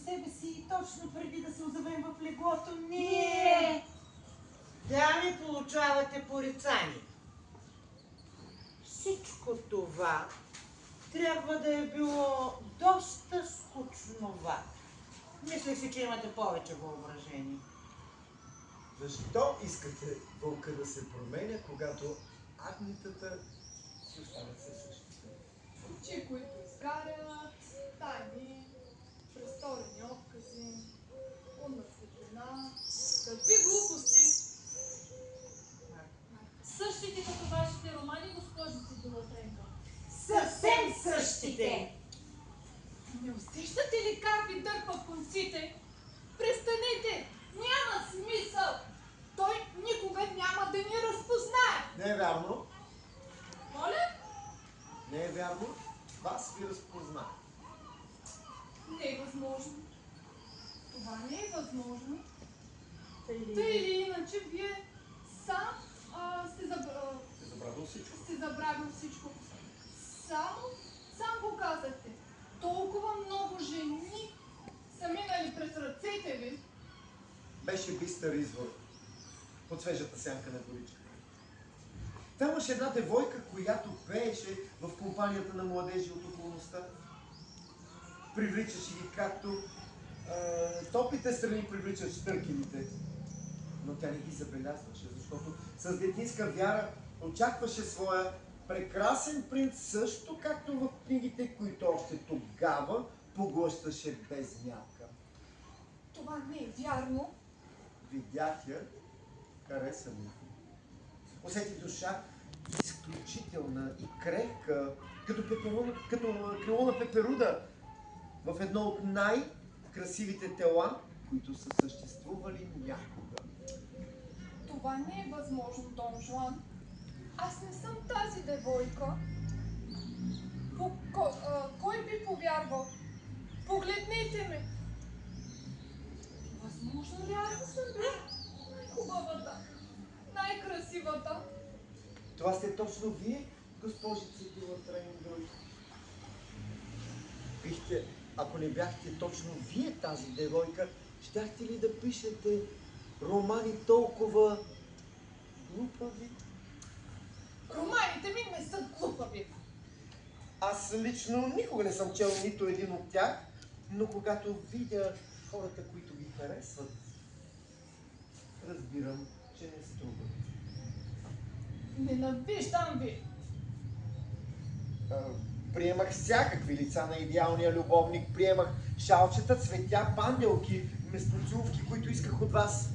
себе си точно преди да се озовем в леглото. Ние! Дами, получавате порицание. Всичко това трябва да е било доста скучновато. Мислех си, че имате повече въображение. Защо искате вълка да се променя, когато агнетата си остават със същите? Очи, които изгарят, тайни, престорени откази, лунна светлина. Какви глупости! Същите като вашите романи, госпожице Белотренка. Съвсем същите! Не усещате ли как ви дърпа конците? Престанете! Няма смисъл! Той никога няма да ни разпознае! Не е вярно. Моля? Не е вярно. Вас ви разпозна. Не е възможно. Това не е възможно. Тъй Тъй или иначе, вие сам сте Забравил всичко. забравил всичко. Сам го казахте. Толкова много жени са минали през ръцете ви. Беше бистър извор под свежата сянка на горичка. Там имаше една девойка, която пееше в компанията на младежи от околността. Привличаше ги както топлите страни привличат щъркелите. Но тя не ги забелязваше, защото с детинска вяра очакваше своя прекрасен принц, също както в книгите, които още тогава поглъщаше без мярка. Това не е вярно. Видях я, хареса ми. Усети душа изключителна и крехка, като крило на пеперуда, в едно от най-красивите тела, които са съществували някога. Това не е възможно, Дон Жуан. Аз не съм тази девойка. Кой би повярвал? Погледнете ме! Възможно ли аз да съм най-хубавата, най-красивата? Това сте точно вие, госпожице Белотренка. Вижте, ако не бяхте точно вие тази девойка, щяхте ли да пишете романи толкова глупави? Романите ми не са глупави. Аз лично никога не съм чел нито един от тях, но когато видя хората, които ги харесват, разбирам, че не струват. Ненавиждам ви. Приемах всякакви лица на идеалния любовник. Приемах шалчета, цветя, панделки, вместо целувки, които исках от вас.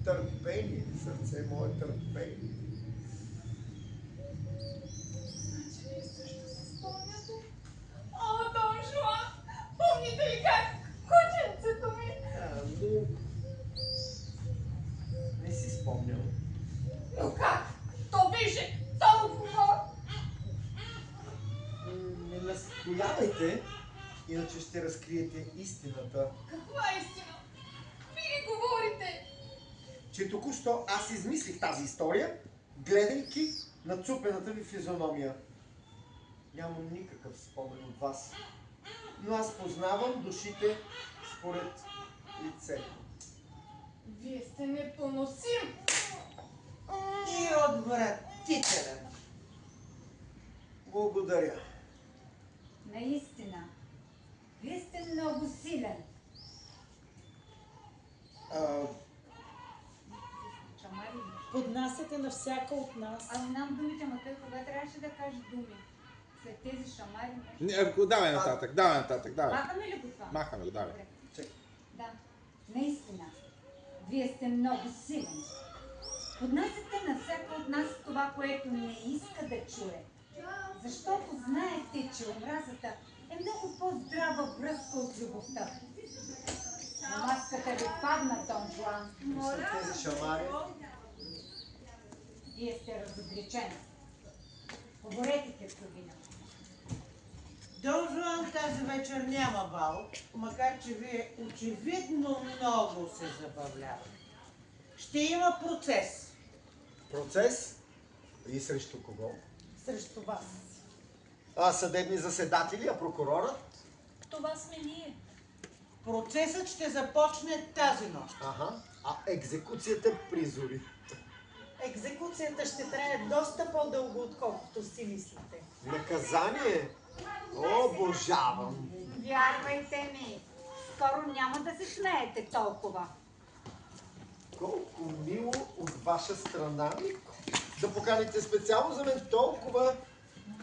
Търпение, сърце мое, търпение. Значи вие също се спомняте? О, Дон Жуан! Помните ли как кученцето ми? Не си спомням. Но как? То беше толкова! Не настоявайте, иначе ще разкриете истината. Каква истина? Вие говорите! Че току-що аз измислих тази история, гледайки нацупената ви физиономия. Нямам никакъв спомен от вас, но аз познавам душите според лицето. Вие сте непоносим! И отвратителен. Благодаря. Наистина, вие сте много силен. Шамари. Поднасяте на всяка от нас. Аз знам думите, но той кога трябваше да каже думи? След тези шамари нещо. Давай нататък, давай. Махаме ли го това? Махаме го, давай. Добре. Да, наистина, вие сте много силен. Поднасяте на всяка от нас това, което не иска да чуе. Защото знаете, че омразата е много по-здрава връзка от любовта. Маската ви падна, Дон Жуан. След тези шамари. Вие сте разобличен. Говорете, Херцогиня. Дон Жуан тази вечер няма бал, макар че вие очевидно много се забавлявате. Ще има процес. Процес? И срещу кого? Срещу вас. Съдебни заседатели, а прокурорът? Това сме ние. Процесът ще започне тази нощ. Ага, а екзекуцията призори. Екзекуцията ще трае доста по-дълго, отколкото си мислите. Наказание? Обожавам! Вярвайте ми, скоро няма да се смеете толкова. Колко мило от ваша страна да поканите специално за мен толкова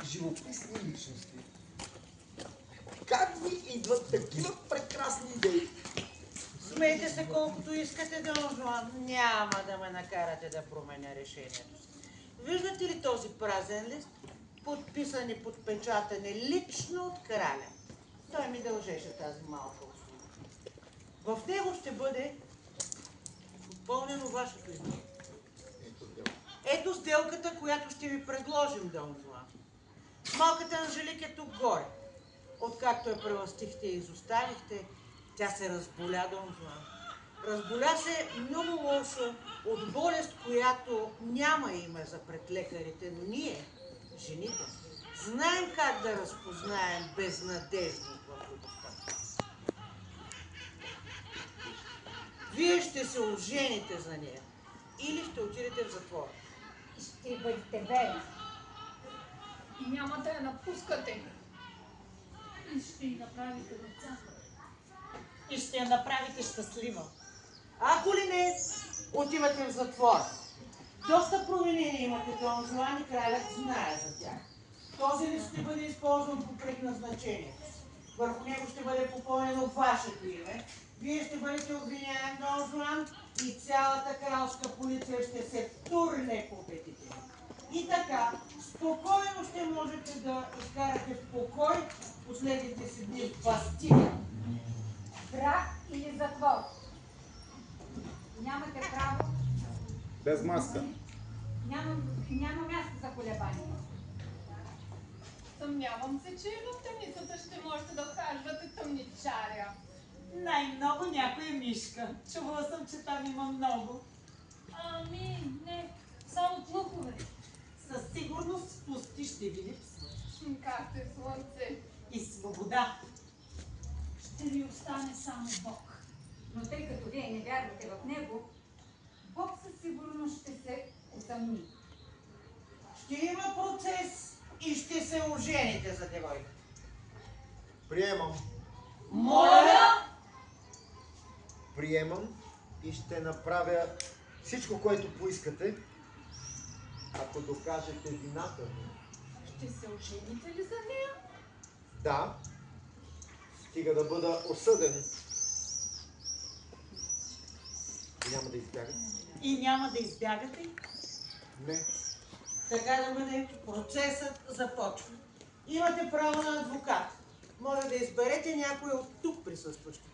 живописни личности. Как ви идват такива прекрасни идеи? Смейте се колкото искате, Дон Жуан. Няма да ме накарате да променя решението си. Виждате ли този празен лист? Подписан и подпечатане лично от краля. Той ми дължеше тази малка услуга. В него ще бъде попълнено вашето име. Ето сделката, която ще ви предложим, Дон Жуан. Малката Анжелик е тук горе. Откакто я преластихте и изоставихте, тя се разболя, Дон Жуан. Разболя се много лошо от болест, която няма име за пред лекарите, но ние, жените, знаем как да разпознаем безнадежност в любовта. Вие ще се ожените за нея или ще отидете в затвора. Ще бъдете верни. И няма да я напускате. И ще й направите деца. И ще я направите щастлива. Ако ли не, отивате в затвора. Доста провинения имате, Дон Жуан, и кралят знае за тях. Този лист ще бъде използван по предназначение. Върху него ще бъде попълнено вашето име. Вие ще бъдете обвиняем, Дон Жуан, и цялата кралска полиция ще се турне по петите. И така, спокойно ще можете да изкарате в покой последните си дни в Бастилия. Брак или затвор? Нямате право. Без маска. Няма място за колебание. Съмнявам се, че и в темницата ще можете да хажвате тъмничаря. Най-много някоя мишка. Чувала съм, че там има много. Ами, не, само плъхове. Със сигурност в пусти ще ви липсва. Както е слънце. И свобода. Ще ви остане само Бог. Но тъй като вие не вярвате в него, Бог със сигурност ще се усъмни. Ще има процес и ще се ожените за девойка. Приемам. Моля! Приемам и ще направя всичко, което поискате, ако докажете вината ми. Ще се ожените ли за нея? Да, стига да бъда осъден. Няма да избягате? И няма да избягате. Не. Така да бъде, процесът започва. Имате право на адвокат. Може да изберете някой от тук присъстващите.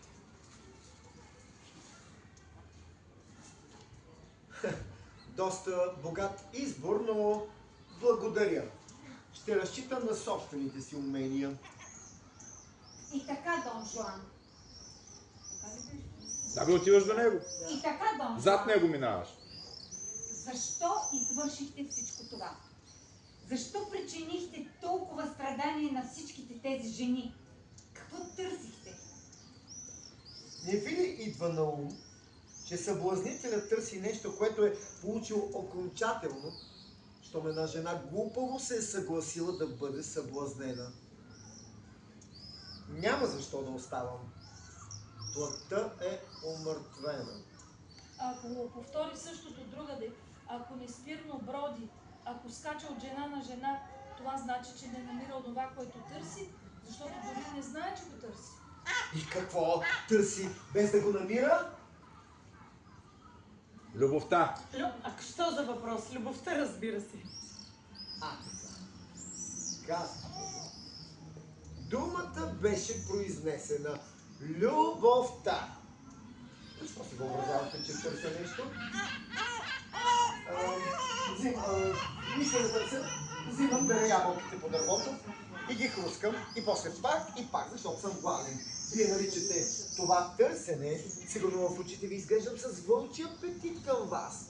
Доста богат избор, но благодаря. Ще разчитам на собствените си умения. И така, Дон Жуан. Да бе, отиваш до него. И така, Дон Зад Жуан. него минаваш. Защо извършихте всичко това? Защо причинихте толкова страдания на всичките тези жени? Какво търсихте? Не ви ли идва на ум, че съблазнителят търси нещо, което е получил окончателно, щом една жена глупаво се е съгласила да бъде съблазнена? Няма защо да оставам. Плътта е умъртвена. Ако го повтори същото другаде, ако неспирно броди, ако скача от жена на жена, това значи, че не намира онова, което търси, защото дори не знае, че го търси. И какво търси без да го намира? Любовта. А що за въпрос? Любовта, разбира се. Казвам. Думата беше произнесена. Любовта. Защо си въобразявате, че търся нещо? Мисля да търся. Взимам бере ябълките по дървото и ги хрускам и после пак, защото съм гладен. Вие наричате това търсене, сигурно в очите ви изглеждам с вълчи апетит към вас.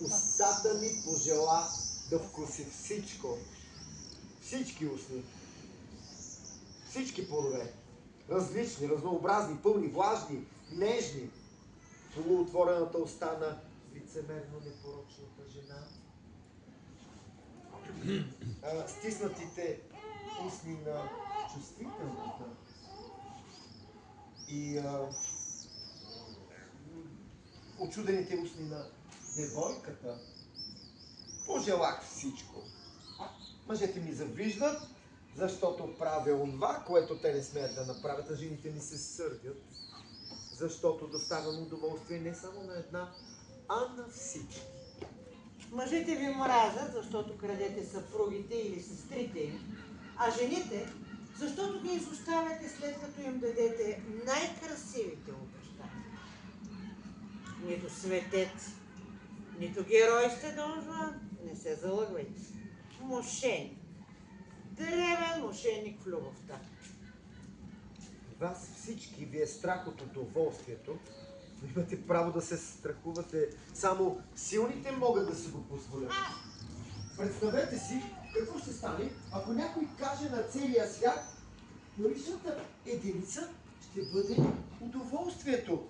Устата ми пожела да вкуси всичко. Всички устни. Всички плодове. различни, разнообразни, пълни, влажни, нежни. Полуотворената уста на лицемерно непорочната жена. Стиснатите устни на чувствителната. И очудените устни на девойката. Пожелах всичко. Мъжете ми завиждат, защото правя онова, което те не смеят да направят, а жените ми се сърдят, защото доставям удоволствие не само на една, а на всички. Мъжете ви мразят, защото крадете съпругите или сестрите им, а жените, защото ги изоставяте след като им дадете най-красивите обещания. Нито светец, нито герой сте, Дон Жуан, не се залъгвайте. Мошеник. Древен мошеник в любовта. Вас всички ви е страх от удоволствието, но имате право да се страхувате. Само силните могат да си го позволят. Представете си какво ще стане, ако някой каже на целия свят, паричната единица ще бъде удоволствието.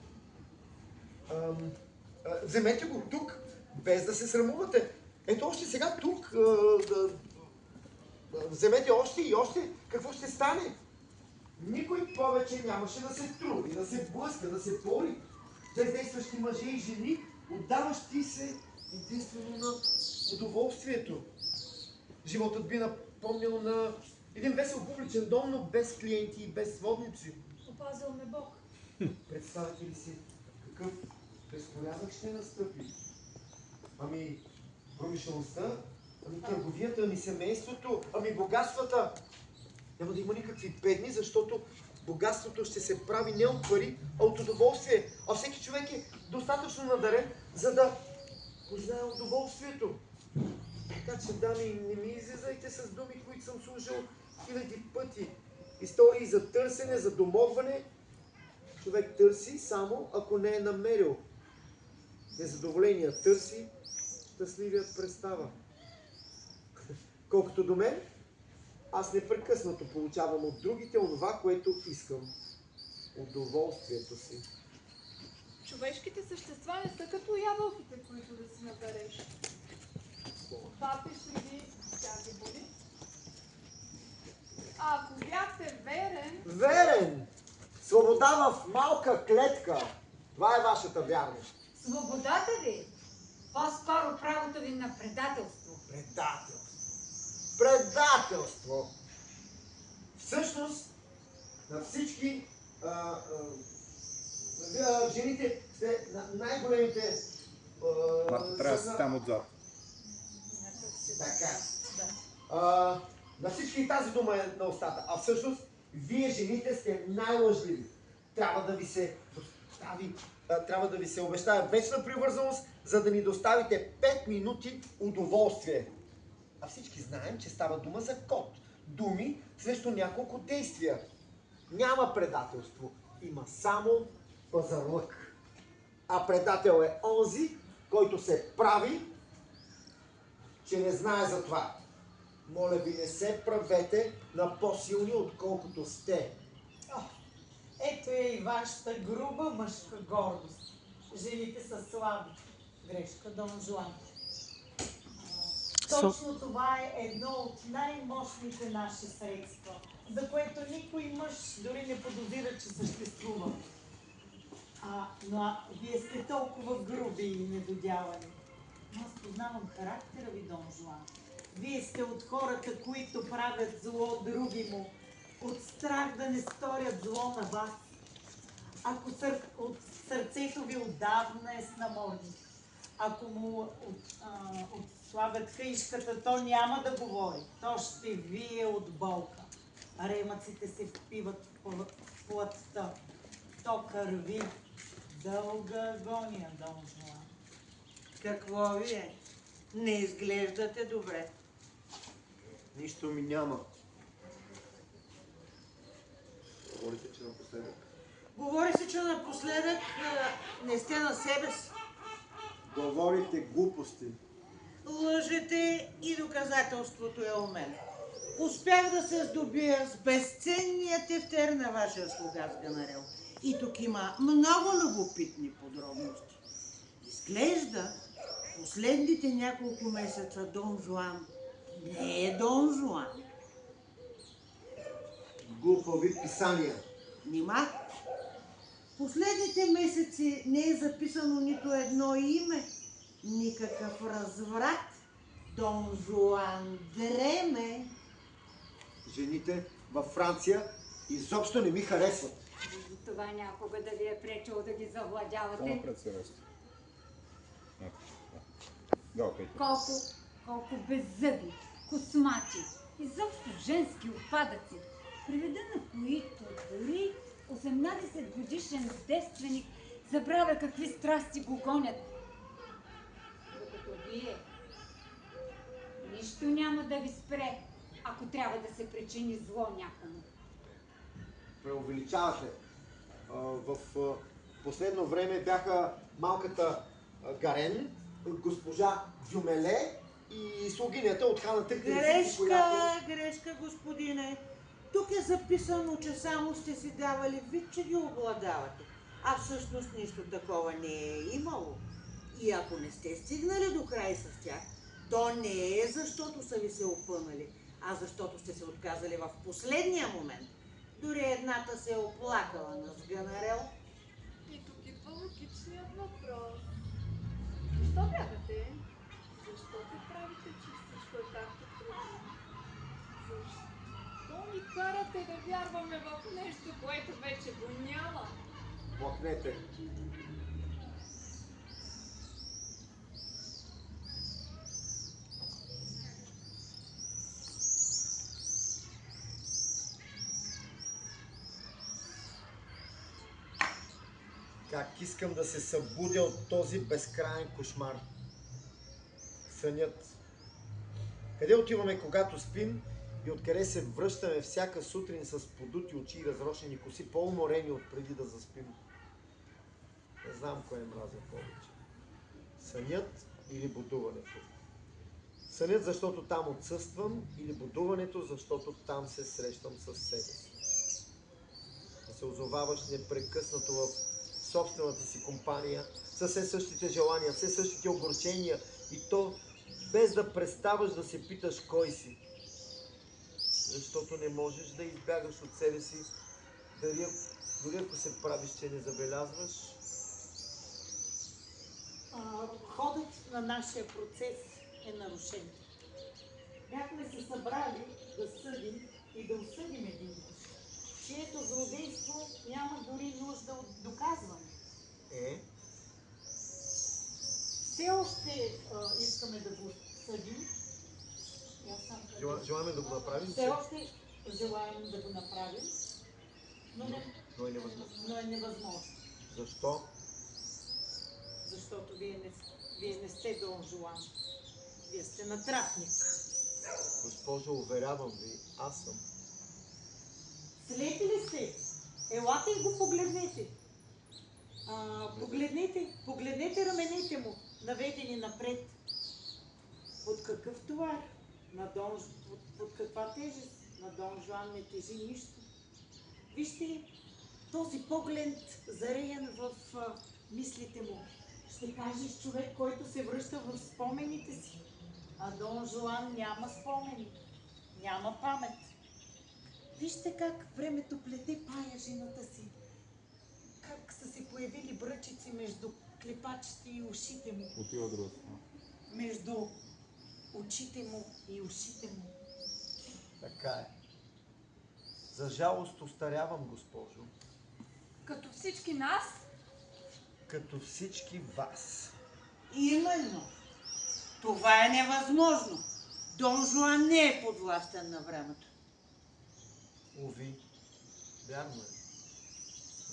Вземете го тук, без да се срамувате. Ето още сега тук. Вземете още и още. Какво ще стане? Никой повече нямаше да се труди, да се блъска, да се бори. Бездействащи мъже и жени, отдаващи се единствено на удоволствието. Животът би напомнил на един весел публичен дом, но без клиенти и без сводници. Опазил ме Бог. Представете ли си какъв безпорядък ще настъпи? Ами промишлеността, ами търговията, ами семейството, ами богатствата. Няма да има никакви бедни, защото богатството ще се прави не от пари, а от удоволствие. А всеки човек е достатъчно надарен, за да познае удоволствието. Така че, дами, не ми излизайте с думи, които съм служил хиляди пъти. Истории за търсене, за домогване. Човек търси само ако не е намерил. Незадоволеният търси, щастливият представа. Колкото до мен, аз непрекъснато получавам от другите онова, което искам. Удоволствието си. Човешките същества не са като ябълките, които да си набереш. Папиш ли ги, тя ги боли. А ако бяхте верен... Верен! Свобода в малка клетка. Това е вашата вярност. Свободата ви, по-скоро правото ви на предателство. Предателство. Предателство! Всъщност, на всички жените сте най-големите... Марта, трябва да си там отзад. Така. На всички тази дума е на устата. А всъщност, вие жените сте най-лъжливи. Трябва да ви се обещая вечна привързаност, за да ни доставите 5 минути удоволствие. А всички знаем, че става дума за код. Думи срещу няколко действия. Няма предателство. Има само пазарлък. А предател е онзи, който се прави, че не знае за това. Моля ви, не се правете на по-силни, отколкото сте. Ето е и вашата груба мъжка гордост. Жените са слаби. Грешка, Дон Жуан. Точно това е едно от най-мощните наши средства, за което никой мъж дори не подозира, че съществува. Но вие сте толкова груби и недодявани. Аз познавам характера ви, Дон Жуан. Вие сте от хората, които правят зло други му, от страх да не сторят зло на вас. Ако от сърцето ви отдавна е с намордник, ако му отслабят каишката, то няма да говори. То ще вие от болка. Ремъците се впиват в плътта. То кърви. Дълга агония, Дон Жуан. Какво ви е? Не изглеждате добре. Нищо ми няма. Говорите, че напоследък. Говори се, че напоследък не сте на себе си. Говорите глупости. Лъжете и доказателството е у мен. Успях да се здобия с безценния тефтер на вашия слуга Сганарел. И тук има много любопитни подробности. Изглежда, последните няколко месеца Дон Жуан не е Дон Жуан. Глупави писания. Нима? Последните месеци не е записано нито едно име, никакъв разврат. Дон Жуан дреме. Жените във Франция изобщо не ми харесват. Това някога да ви е пречило да ги завладявате. Само пред себе си. Да, окей. Колко беззъби, космати, изобщо женски отпадъци, при вида на които дори 18 годишен девственик забравя какви страсти го гонят. Докато вие, нищо няма да ви спре, ако трябва да се причини зло някому. Преувеличавате. В последно време бяха малката Гарен, госпожа Дюмеле и слугинята от хана Трите. Грешка, господине. Тук е записано, че само сте си давали вид, че ги обладавате. А всъщност нищо такова не е имало. И ако не сте стигнали до край с тях, то не е защото са ви се опънали, а защото сте се отказали в последния момент. Дори едната се е оплакала на Сганарел. И тук идва логичният въпрос. Защо бягате? Защо се правите, че всичко е както преди? Защо ни карате да вярваме в нещо, което вече го няма? Млъкнете. Как искам да се събудя от този безкрайен кошмар. Сънят. Къде отиваме, когато спим и откъде се връщаме всяка сутрин с подути очи и разрошени коси, по-уморени от преди да заспим? Не знам кое мразя повече. Сънят или будуването? Сънят, защото там отсъствам, или будуването, защото там се срещам с себе си. Да се озоваваш непрекъснато в собствената си компания, с все същите желания, все същите огорчения и то без да преставаш да се питаш кой си. Защото не можеш да избягаш от себе си, дори ако се правиш, че не забелязваш. Ходът на нашия процес е нарушен. Бяхме се събрали да съдим и да осъдим един мъж, чието злодейство няма дори нужда от доказване. Все още искаме да го съдим. Желаем да го направим. Все още желаем да го направим, но е невъзможно. но е невъзможно. Защо? Защото вие не сте Дон Жуан. Вие сте натрапник. Госпожо, уверявам ви, аз съм. Слепи ли сте? Елате и го погледнете. Погледнете раменете му, наведени напред. Под какъв товар? Под каква тежест? На Дон Жуан не тежи нищо. Вижте този поглед зареян в мислите му. Ще кажеш човек, който се връща в спомените си. А Дон Жуан няма спомени, няма памет. Вижте как времето плете паяжината си. Как са се появили бръчици между клепачите и ушите му. Отива друга страна. Между очите му и ушите му. Така е. За жалост остарявам, госпожо. Като всички нас? Като всички вас. Именно. Това е невъзможно. Дон Жуан не е подвластен на времето. Уви, вярно е.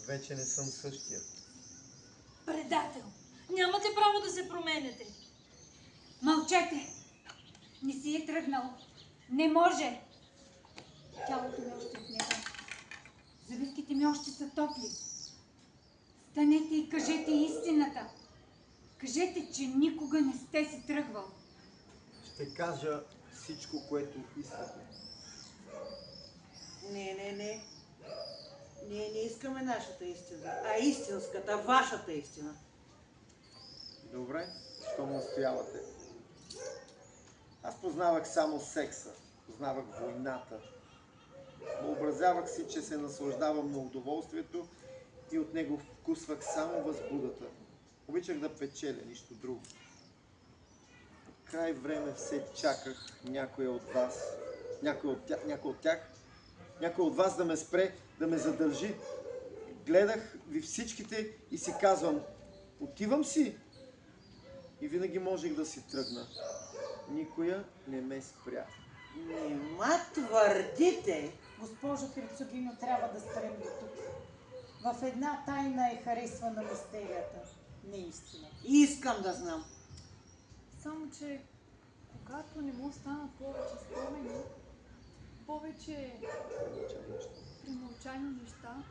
Вече не съм същия. Предател! Нямате право да се променяте. Мълчете! Не си е тръгнал. Не може! Тялото ми още в него. Завивките ми още са топли. Станете и кажете истината. Кажете, че никога не сте си тръгвал. Ще кажа всичко, което искате. Не. Ние не искаме нашата истина, а истинската, вашата истина. Добре, щом настоявате. Аз познавах само секса, познавах войната. Въобразявах си, че се наслаждавам на удоволствието и от него вкусвах само възбудата. Обичах да печеля, нищо друго. От край време все чаках някой от вас да ме спре, да ме задържи. Гледах ви всичките и си казвам, отивам си. И винаги можех да си тръгна. Никоя не ме спря. Нима твърдите? Госпожо Херцогиня, трябва да спрем до тук. В една тайна е харесвана мистерията, не истина. Искам да знам. Само, че когато не му останат повече спомени, повече премълчани неща,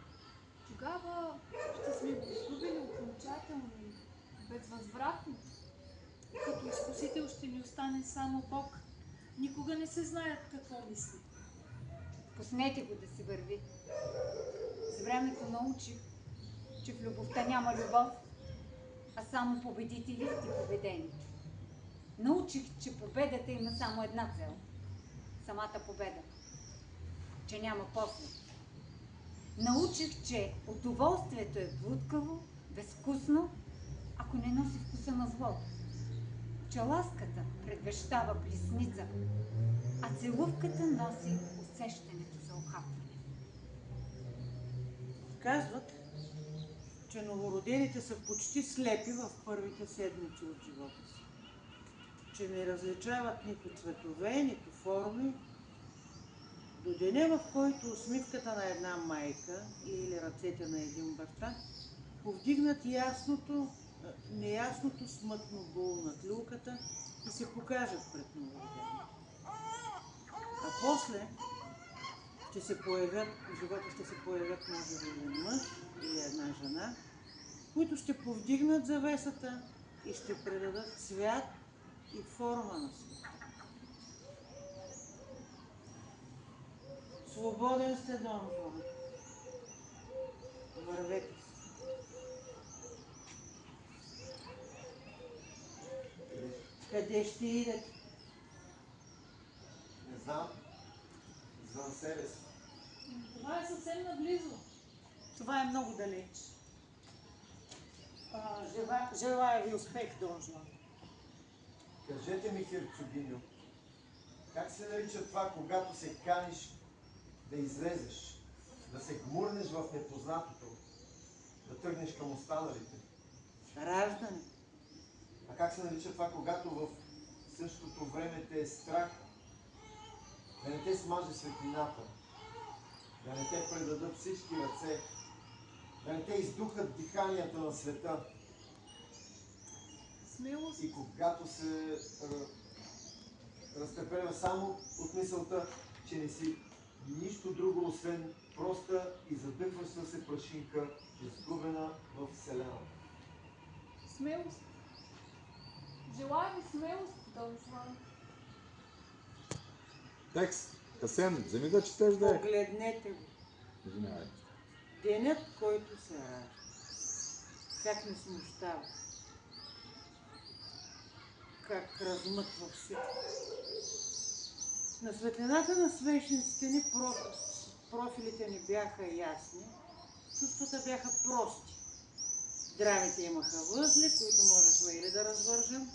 тогава ще сме го изгубили окончателно и безвъзвратно. Като изкусител ще ни остане само Бог. Никога не се знаят какво мисли. Пуснете го да си върви. С времето научих, че в любовта няма любов, а само победители и победени. Научих, че победата има само една цел. Самата победа. Че няма после. Научих, че удоволствието е блудкаво, безвкусно, ако не носи вкуса на злото. Че ласката предвещава блесница, а целувката носи усещането за охапване. Казват, че новородените са почти слепи в първите седмици от живота си. Че не различават нито цветове, нито форми. До деня, в който усмивката на една майка или ръцете на един баща повдигнат неясното смътно боло над люлката и се покажат пред новородените. А после в живота ще се появят може би един мъж или една жена, които ще повдигнат завесата и ще предадат цвят и форма на света. Свободен сте, Дон Жуан. Вървете си. Къде ще идете? Не знам. Извън себе си. Това е съвсем наблизо. Това е много далеч. Желая ви успех, Дон Жуан. Кажете ми, Херцогиньо, как се нарича това, когато се каниш да излезеш, да се гмурнеш в непознатото, да тръгнеш към останалите? Раждане. А как се нарича това, когато в същото време те е страх да не те смаже светлината, да не те предадат всички ръце, да не те издухат диханията на света? Смелост. И когато се разтреперва само от мисълта, че не си нищо друго, освен проста и задъхваща се прашинка, изгубена в Вселената. Смелост. Желая ви смелост, Дон Жуан. Текст. Асен, вземи да четеш да е. Погледнете го. Извинявай. Денят, който се ражда. Как не смущава. Как размъква всичко. На светлината на свещниците ни профилите ни бяха ясни, чувствата бяха прости. Драмите имаха възли, които можехме или да развържем,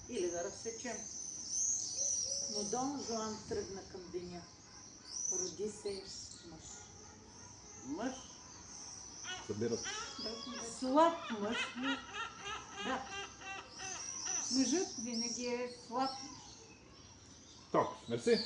или да разсечем. Но Дон Жуан тръгна към деня. Роди се мъж. Мъж, Събират. слаб мъж, но да, Мъжът винаги е слаб. Ток, мерси.